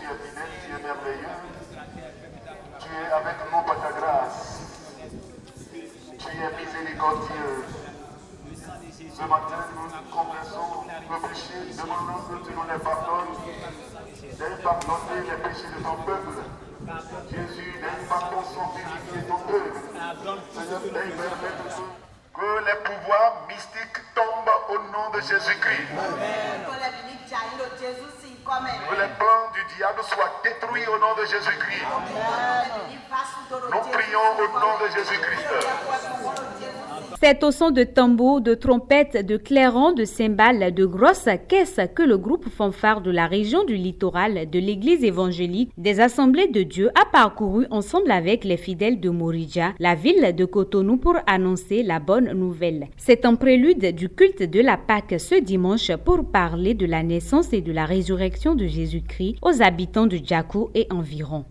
tu es fidèle, tu es merveilleux. Tu es avec nous par ta grâce. Tu es miséricordieux. Ce matin, nous confessons nos péchés, demandons que tu nous les pardonnes. D'ailleurs, pardonner les péchés de ton peuple. Jésus, d'ailleurs, pardon sans purifier ton peuple. Seigneur, d'ailleurs, permettre que les pouvoirs mystiques tombent au nom de Jésus-Christ. Que les plans du diable soient détruits au nom de Jésus-Christ. Nous prions au nom de Jésus-Christ. C'est au son de tambours, de trompettes, de clairons, de cymbales, de grosses caisses que le groupe fanfare de la région du littoral de l'église évangélique des Assemblées de Dieu a parcouru ensemble avec les fidèles de Moridja, la ville de Cotonou, pour annoncer la bonne nouvelle. C'est un prélude du culte de la Pâque ce dimanche pour parler de la naissance et de la résurrection de Jésus-Christ aux habitants de Djakou et environ.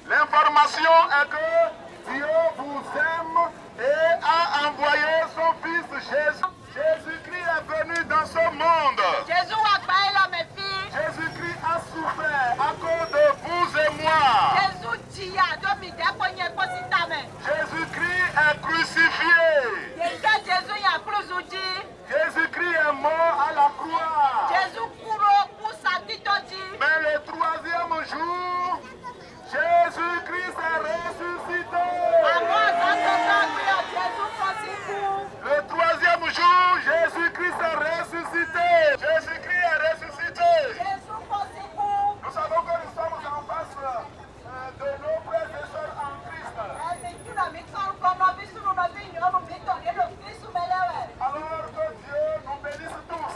L'information est que Dieu vous aime et a envoyé son Fils Jésus. Jésus-Christ est venu dans ce monde. Jésus-Christ a souffert à cause de vous et moi. Jésus-Christ est crucifié. Jésus-Christ est mort à la croix. Mais le troisième jour, Jésus-Christ est ressuscité. Le troisième jour, Jésus-Christ est ressuscité. Jésus-Christ est ressuscité. Nous savons que nous sommes en face de nos frères et sœurs en Christ. Alors que Dieu nous bénisse tous.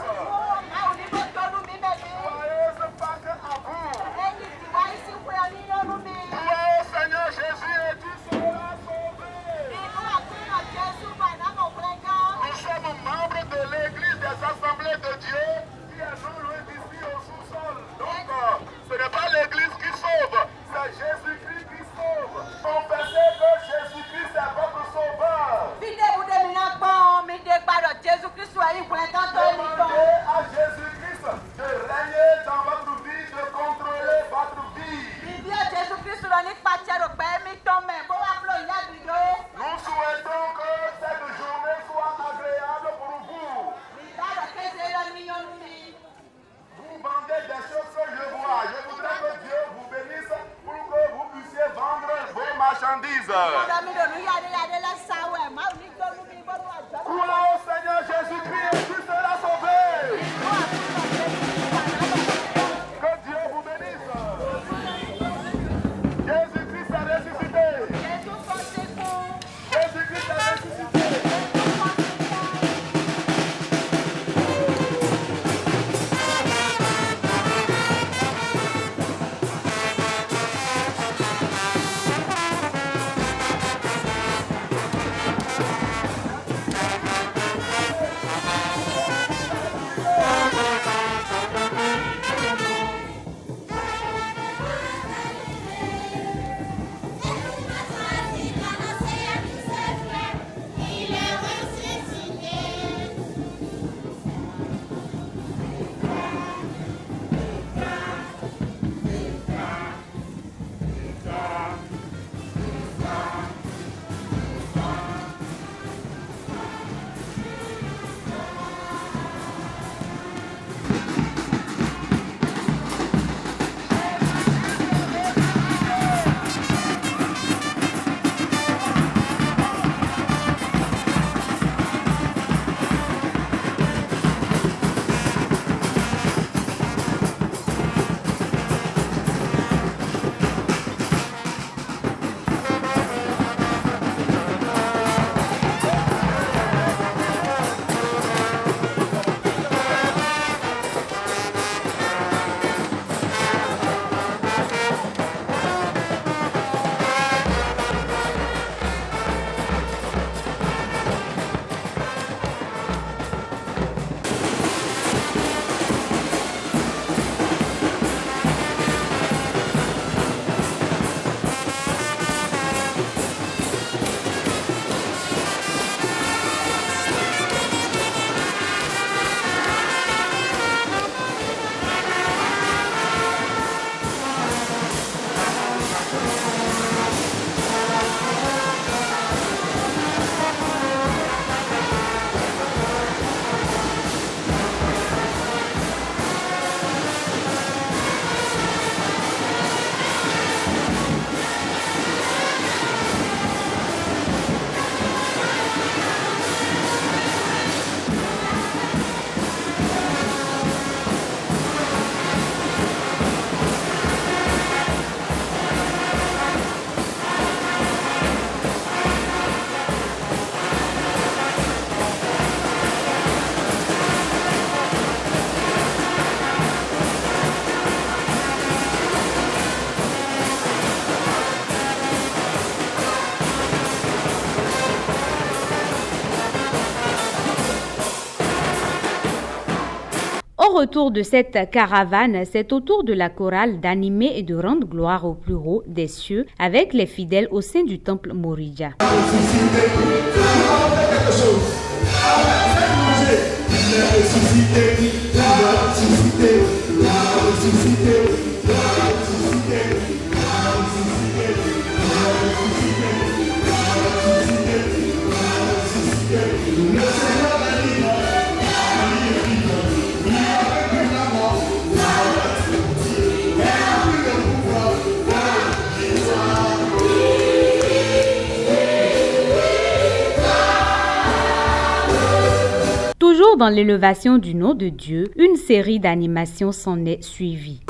Crois au Seigneur Jésus-Christ et tu seras sauvé. Que Dieu vous bénisse. Jésus-Christ a ressuscité. Jésus-Christ a ressuscité. Au retour de cette caravane, c'est au tour de la chorale d'animer et de rendre gloire au plus haut des cieux avec les fidèles au sein du temple Morija. Toujours dans l'élévation du nom de Dieu, une série d'animations s'en est suivie.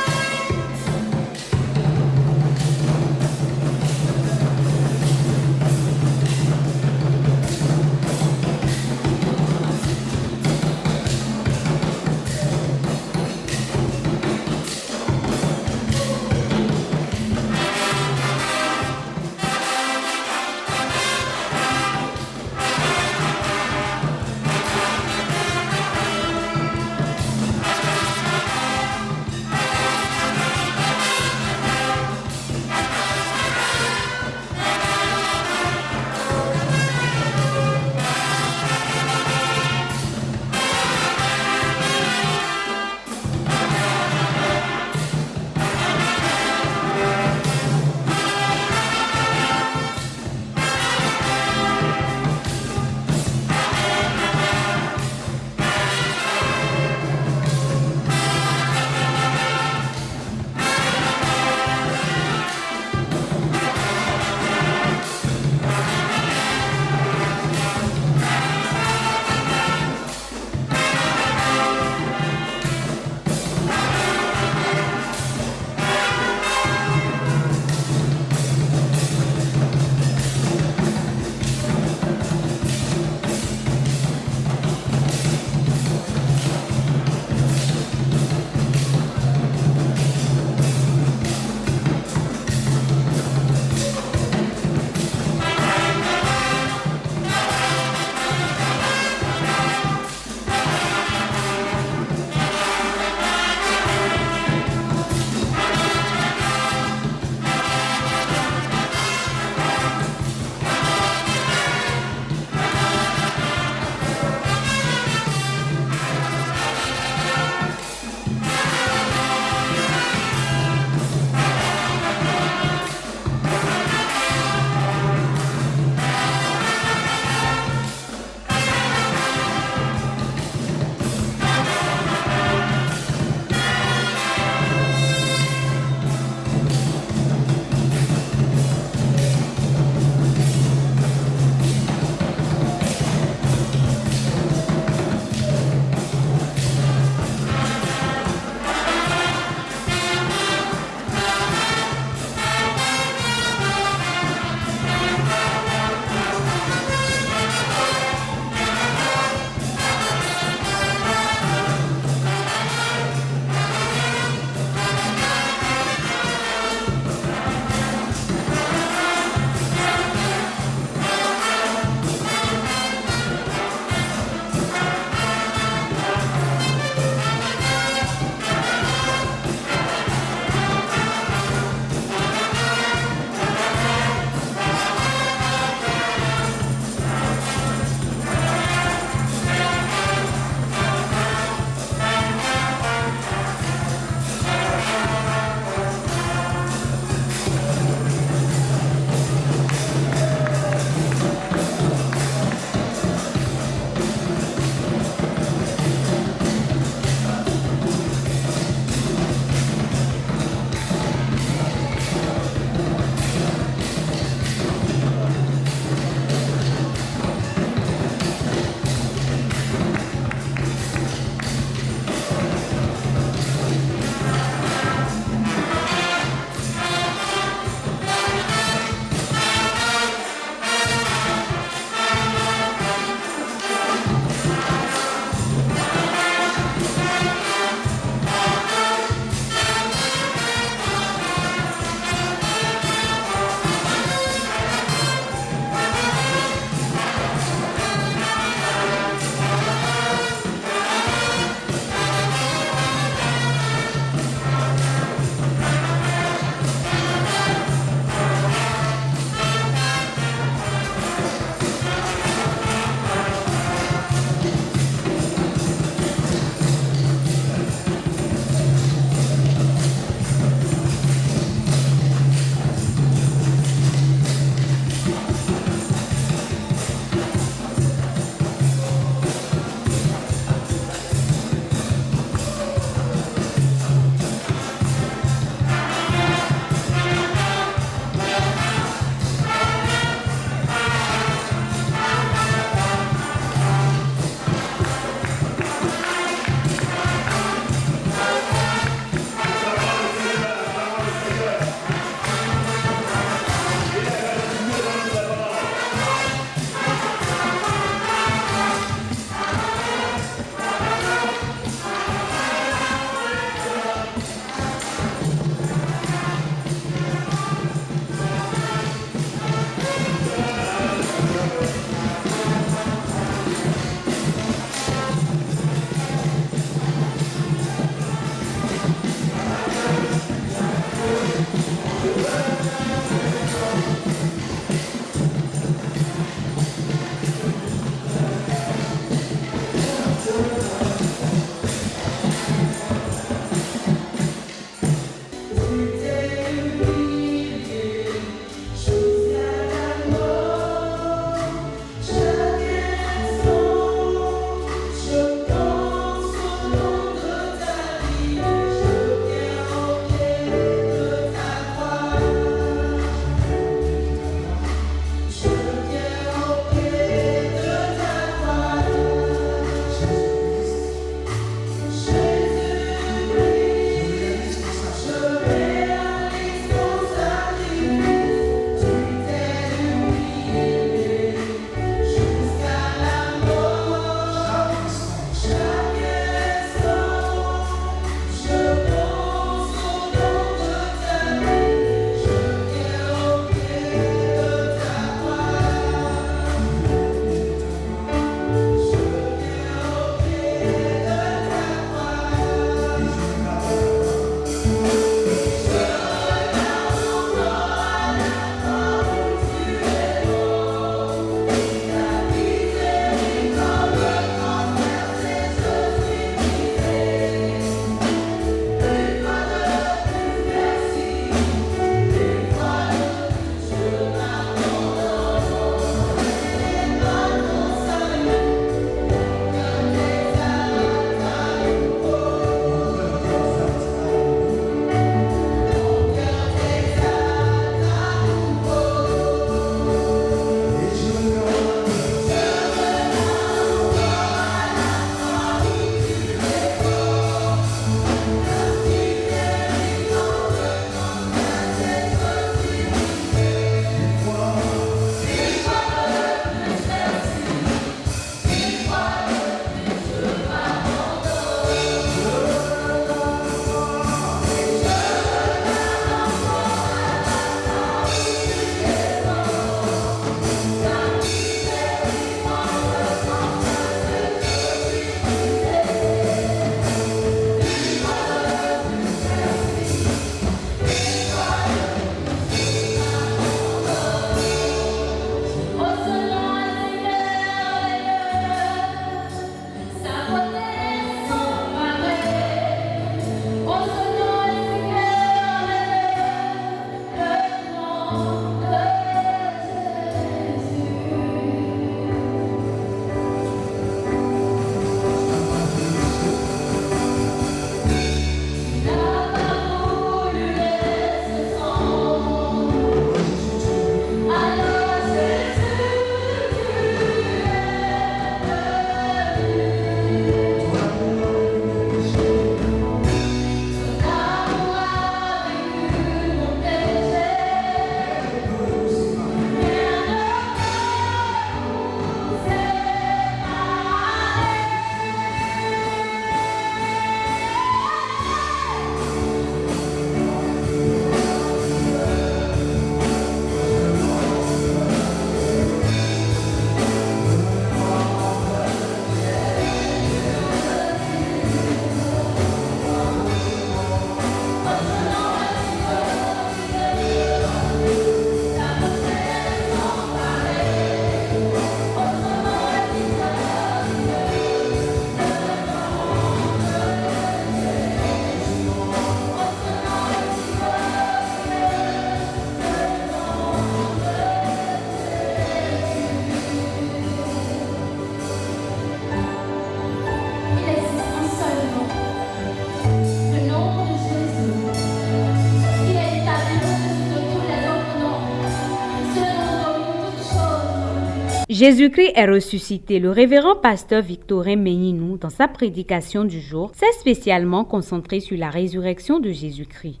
Jésus-Christ est ressuscité. Le révérend pasteur Victorin Méninou, dans sa prédication du jour, s'est spécialement concentré sur la résurrection de Jésus-Christ.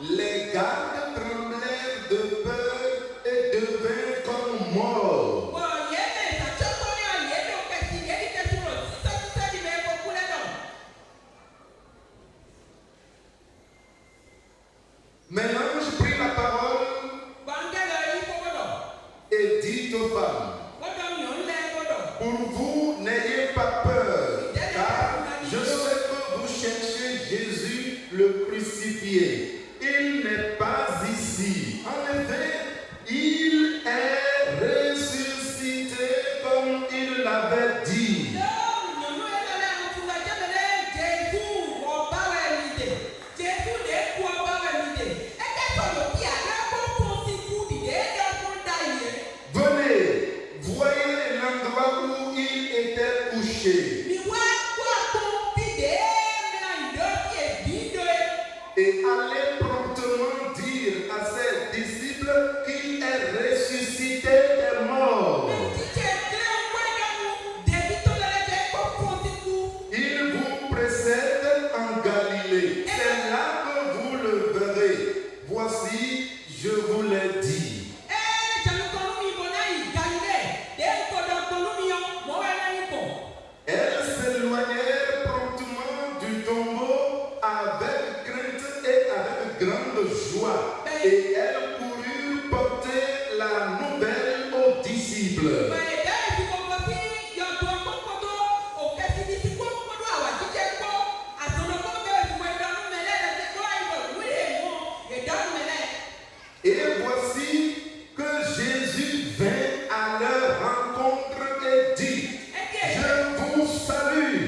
Les gardes tremblèrent de peur et devinrent comme morts. Mais l'ange prit la parole et dit aux femmes, pour vous, n'ayez pas peur, car je sais que vous cherchez Jésus le crucifié. Il n'est pas ici. En effet, il est ressuscité comme il l'avait dit. Venez, voyez l'endroit où il était couché. Et allez promptement dire à ses disciples qu'il est ressuscité des morts. Il vous précède en Galilée. C'est là que vous le verrez. Voici, je vous l'ai dit. Elles s'éloignèrent promptement du tombeau avec crainte et avec grande joie. Et elles coururent porter la nouvelle aux disciples. Et voici que Jésus vint à leur rencontre et dit, je vous salue.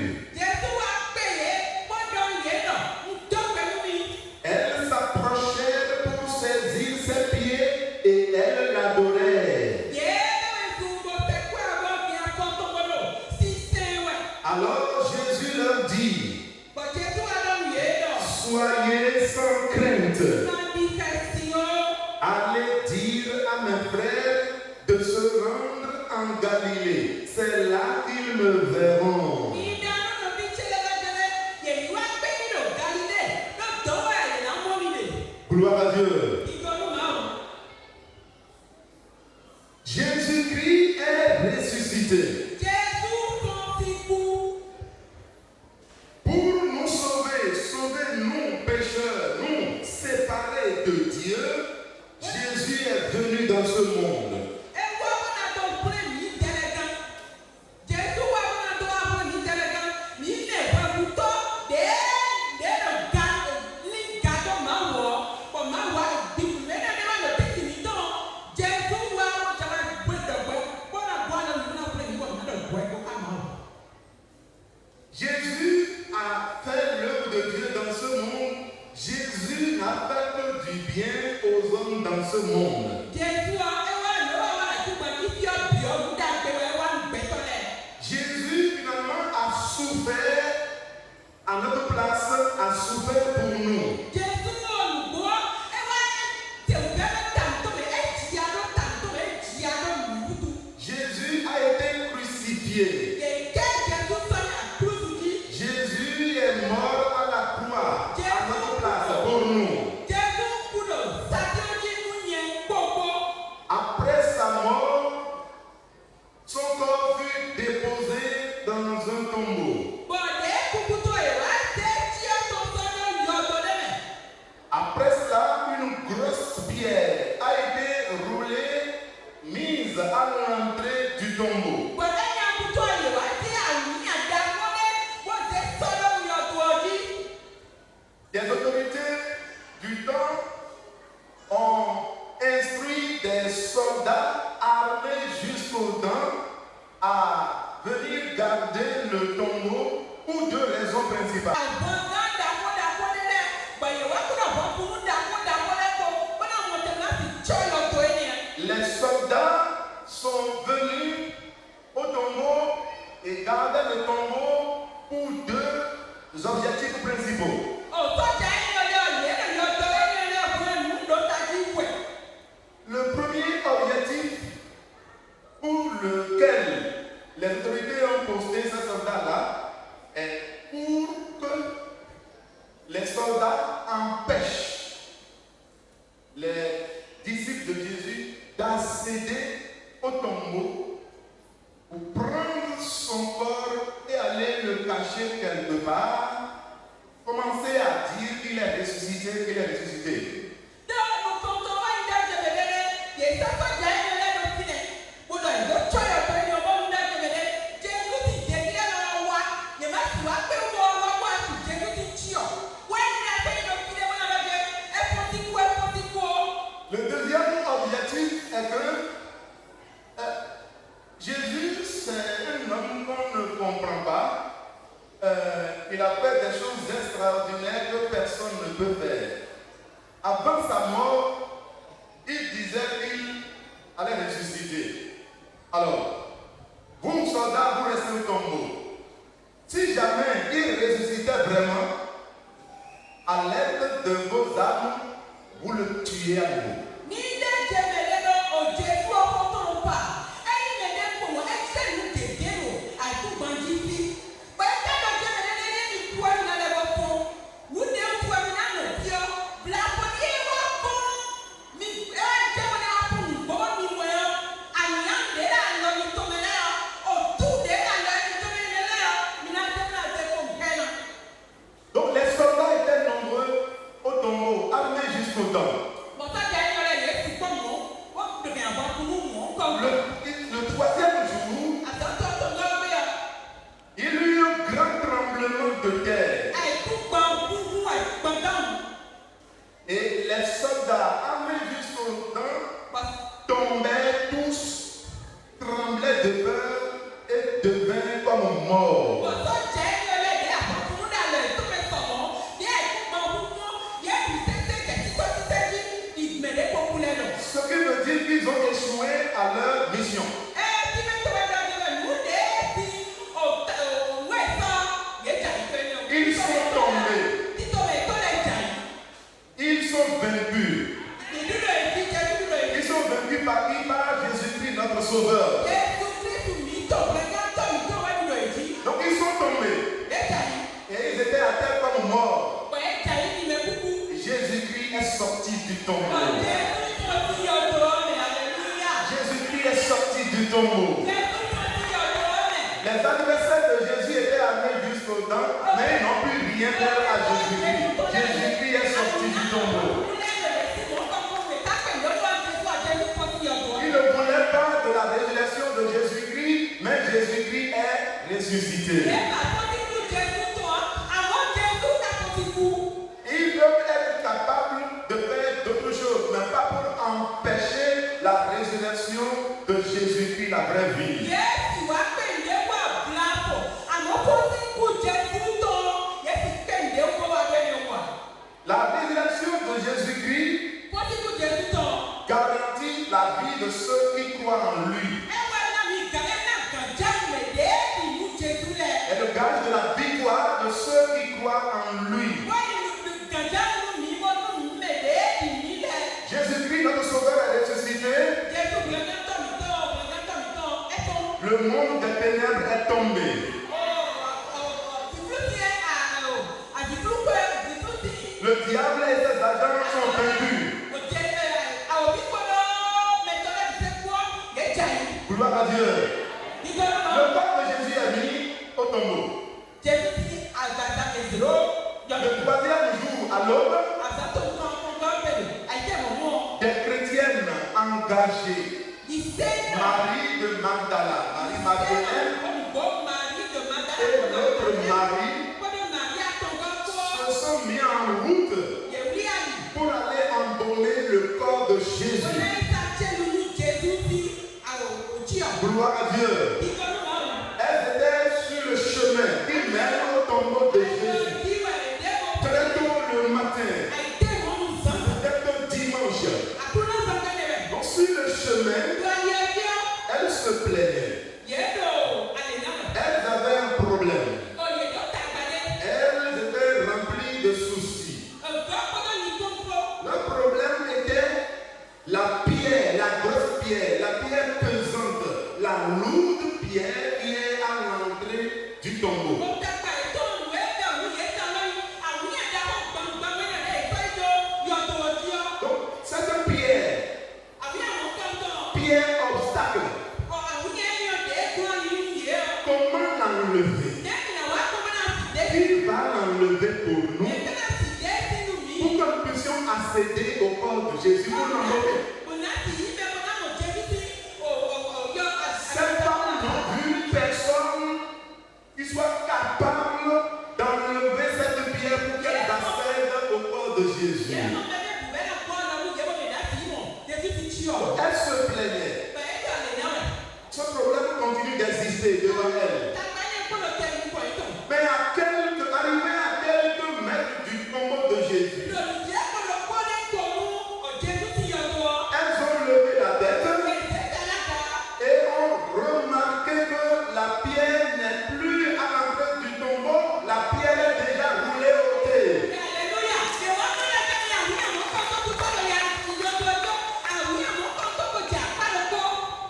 Elles s'approchèrent pour saisir ses pieds et elles l'adorèrent. Alors Jésus leur dit, soyez sans crainte. Allez dire à mes frères de se rendre en Galilée. C'est là qu'ils me verront. Gloire à Dieu. Jésus-Christ est ressuscité. Pour nous sauver, sauver nous pécheurs, nous séparés de Dieu, Jésus est venu dans ce monde. Jésus a fait l'œuvre de Dieu dans ce monde. Jésus n'a fait que du bien aux hommes dans ce monde. Jésus finalement a souffert à notre place, a souffert pour nous. Jésus a été crucifié. Jésus est mort à la croix, à notre place, pour nous. Après sa mort, son corps fut déposé dans un tombeau. Après cela, une grosse pierre a été roulée, mise à l'entrée du tombeau. Les autorités du temps ont instruit des soldats armés jusqu'aux dents à venir garder le tombeau pour deux raisons principales. Les soldats sont venus au tombeau et gardaient le tombeau pour deux objectifs principaux. Le premier objectif pour le ressuscité, il est ressuscité. Le deuxième objectif est que Jésus, c'est un homme qu'on ne comprend pas. Il a fait des choses extraordinaires que personne ne peut faire. Avant sa mort, il disait qu'il allait ressusciter. Alors, vous, soldats, vous restez au tombeau. Si jamais il ressuscitait vraiment, à l'aide de vos armes, vous le tuez à nouveau. Donc les soldats étaient nombreux au tombeau, armés jusqu'aux dents. Le troisième jour, il y eut un grand tremblement de terre. Et les soldats armés jusqu'aux dents tombaient tous, tremblaient de peur et devenaient comme morts. Ce qui veut dire qu'ils ont échoué à leur mission. Ils sont tombés. Ils sont vaincus. Ils sont vaincus par qui? Par Jésus-Christ, notre Sauveur. Donc ils sont tombés. Et ils étaient à terre comme morts. Jésus-Christ est sorti du tombeau. Jésus-Christ est sorti du tombeau. Les adversaires de Jésus étaient armés jusqu'aux dents, mais ils n'ont pu rien faire à Jésus-Christ. Jésus-Christ est sorti du tombeau. Ils ne voulaient pas de la résurrection de Jésus-Christ, mais Jésus-Christ est ressuscité. Ils peuvent être capables de faire d'autres choses, mais pas pour empêcher la résurrection de Jésus-Christ, la vraie vie. La résurrection de Jésus-Christ garantit la vie de ceux qui croient en lui. Et le gage de la victoire de ceux qui croient en lui. Jésus-Christ, notre Sauveur, est ressuscité. Le monde des ténèbres est tombé. Le diable et ses agents sont vaincus. Gloire à Dieu. Le corps de Jésus est mis au tombeau. Le troisième jour à l'aube, des chrétiennes engagées, Marie de Magdala, Marie-Madeleine et l'autre Marie, se sont mis en route pour aller embaumer le corps de Jésus. Gloire à Dieu. Elles étaient sur le chemin qui mène au tombeau de Jésus. Très tôt le matin, peut-être dimanche. Donc sur le chemin, elles se plaignaient. Elles avaient un problème. Elles étaient remplies de soucis. Le problème était la pierre, la grosse pierre, la pierre pesante, la lourde pierre qui est à l'entrée du tombeau. Donc, cette pierre, pierre obstacle, comment l'enlever? Qui va l'enlever pour nous? Pour que à céder au corps de Jésus pour l'enlever. Cette femme n'a vu personne qui soit capable d'enlever cette pierre pour qu'elle accède au corps de Jésus. Elle se plaignait. Ce problème continue d'exister devant elle. Mais arrivé à quelques mètres du tombeau de Jésus, elles ont levé la tête et ont remarqué que la pierre n'est plus à l'entrée du tombeau, la pierre est déjà roulée au thé.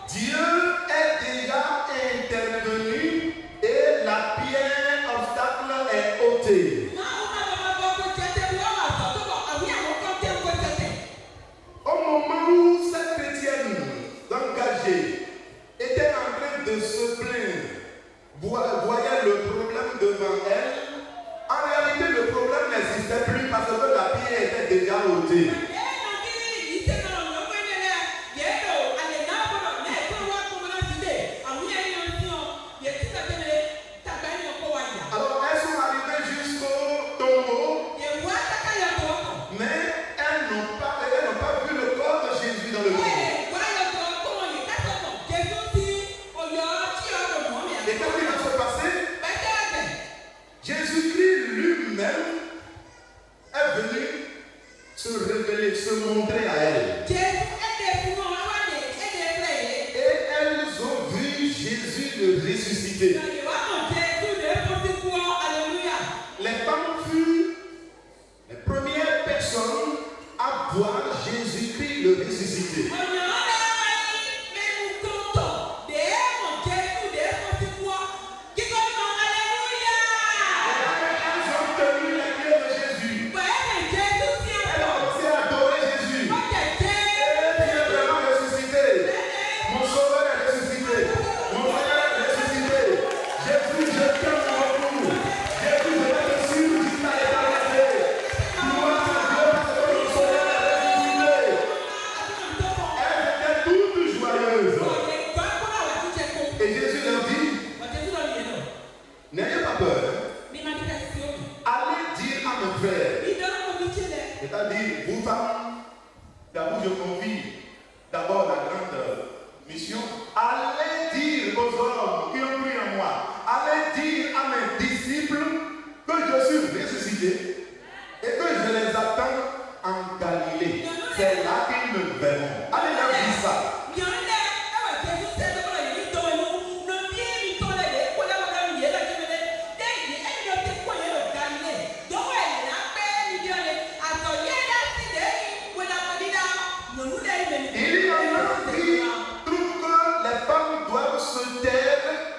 Dieu est déjà intervenu et la pierre obstacle est ôtée. Au moment où cette chrétienne engagée était en train de se plaindre, voyait le problème devant elle, en réalité le problème n'existait plus parce que la pierre était déjà ôtée. Alors elles sont arrivées jusqu'au tombeau, mais elles n'ont pas vu le corps de Jésus dans le tombeau. Et qu'est-ce qui va se passer? Jésus-Christ lui-même est venu se révéler, se montrer à elles. Et elles ont vu Jésus le ressusciter. Les femmes furent les premières personnes à voir Jésus-Christ le ressusciter. N'ayez pas peur. Allez dire à mes frères. C'est-à-dire, vous femmes, d'abord je confie d'abord la grande mission. Allez dire aux hommes qui ont cru en moi, allez dire à mes disciples que je suis ressuscité et que je les attends en Galilée. C'est là qu'ils me verront. Allez leur dire ça.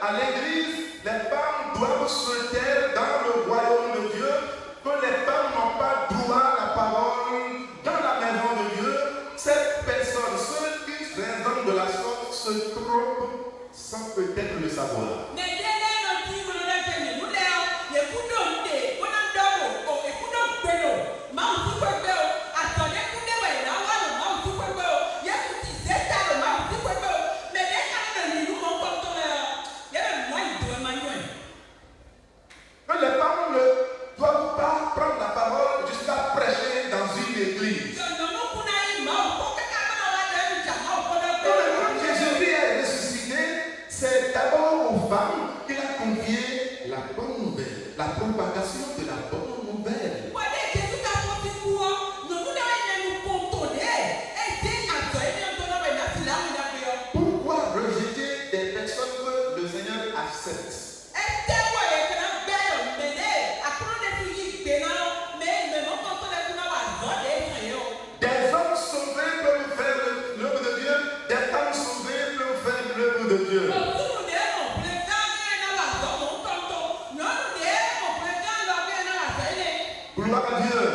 À l'église, les femmes doivent se taire dans le royaume de Dieu, que les femmes n'ont pas droit à la parole dans la maison de Dieu. Cette personne, ceux qui raisonnent de la sorte, se trompent sans peut-être le savoir. La propagation de la bonne nouvelle. Pourquoi rejeter des personnes que le Seigneur accepte? Des hommes sauvés peuvent faire l'œuvre de Dieu, des femmes sauvées peuvent faire l'œuvre de Dieu. Gloire à Dieu.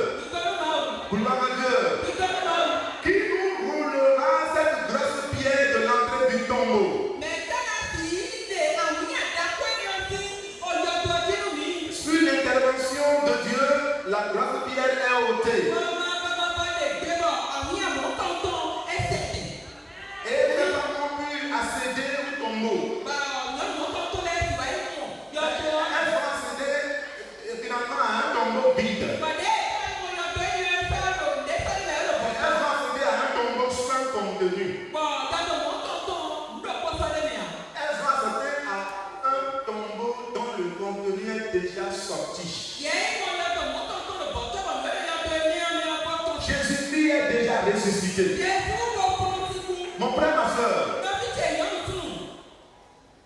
Gloire à Dieu. Qui nous roulera cette grosse pierre de l'entrée du tombeau? Sur l'intervention de Dieu, la grosse pierre est ôtée. contenu. Elles ont assisté à un tombeau dont le contenu est déjà sorti. Jésus-Christ est déjà ressuscité. Mon frère, ma soeur,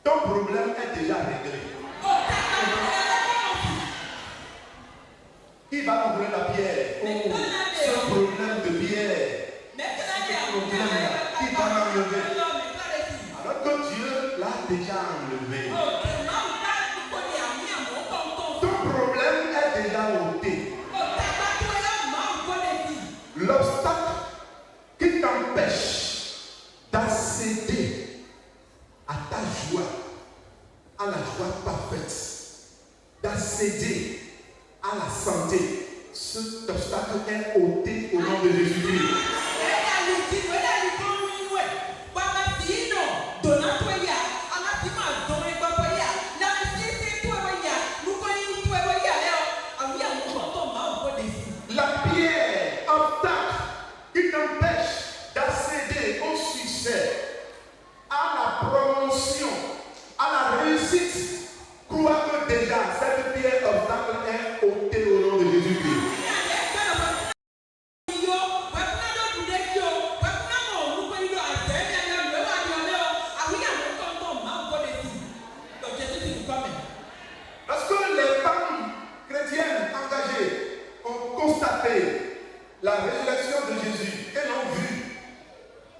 ton problème est déjà réglé. Qui va ouvrir la pierre? Oh, ce problème de pierre. Qui va l'enlever? Alors que Dieu l'a déjà enlevé. Ton problème est déjà ôté. L'obstacle qui t'empêche d'accéder à ta joie, à la joie parfaite, d'accéder à la santé, cet obstacle est ôté au nom de Jésus-Christ. La pierre, obstacle qui t'empêche d'accéder au succès, à la promotion, à la réussite, crois que déjà cette pierre obstacle est ôtée au nom de Jésus-Christ. Lorsque les femmes chrétiennes engagées ont constaté la résurrection de Jésus et l'ont vu,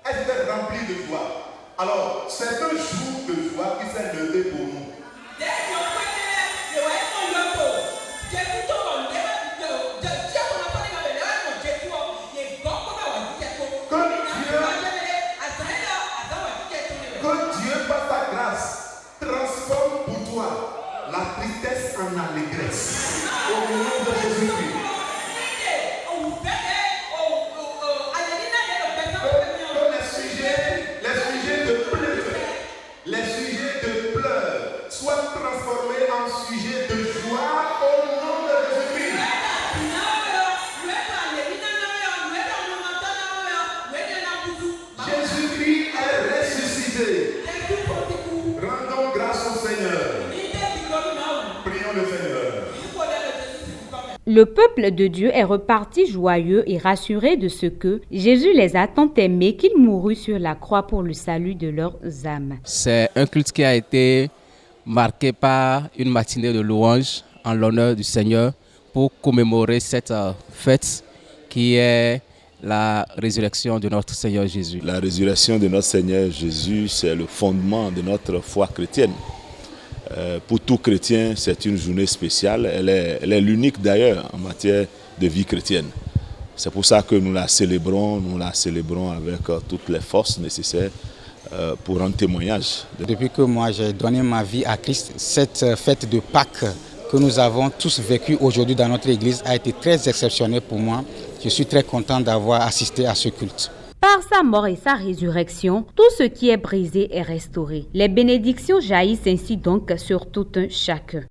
elles étaient remplies de joie. Alors, c'est un jour de joie qui s'est levé pour nous. Que Dieu, par sa grâce, transforme pour toi la tristesse en allégresse. Au nom de Jésus-Christ. Que les sujets de pleurs soient transformés en sujets de joie au nom de Jésus-Christ. Jésus-Christ est ressuscité. Rendons grâce au Seigneur. Prions le Seigneur. Le peuple de Dieu est reparti joyeux et rassuré de ce que Jésus les a tant aimés qu'il mourut sur la croix pour le salut de leurs âmes. C'est un culte qui a été marqué par une matinée de louange en l'honneur du Seigneur pour commémorer cette fête qui est la résurrection de notre Seigneur Jésus. La résurrection de notre Seigneur Jésus, c'est le fondement de notre foi chrétienne. Pour tout chrétien, c'est une journée spéciale. Elle est l'unique d'ailleurs en matière de vie chrétienne. C'est pour ça que nous la célébrons avec toutes les forces nécessaires pour rendre témoignage. Depuis que moi j'ai donné ma vie à Christ, cette fête de Pâques que nous avons tous vécue aujourd'hui dans notre église a été très exceptionnelle pour moi. Je suis très content d'avoir assisté à ce culte. Par sa mort et sa résurrection, tout ce qui est brisé est restauré. Les bénédictions jaillissent ainsi donc sur tout un chacun.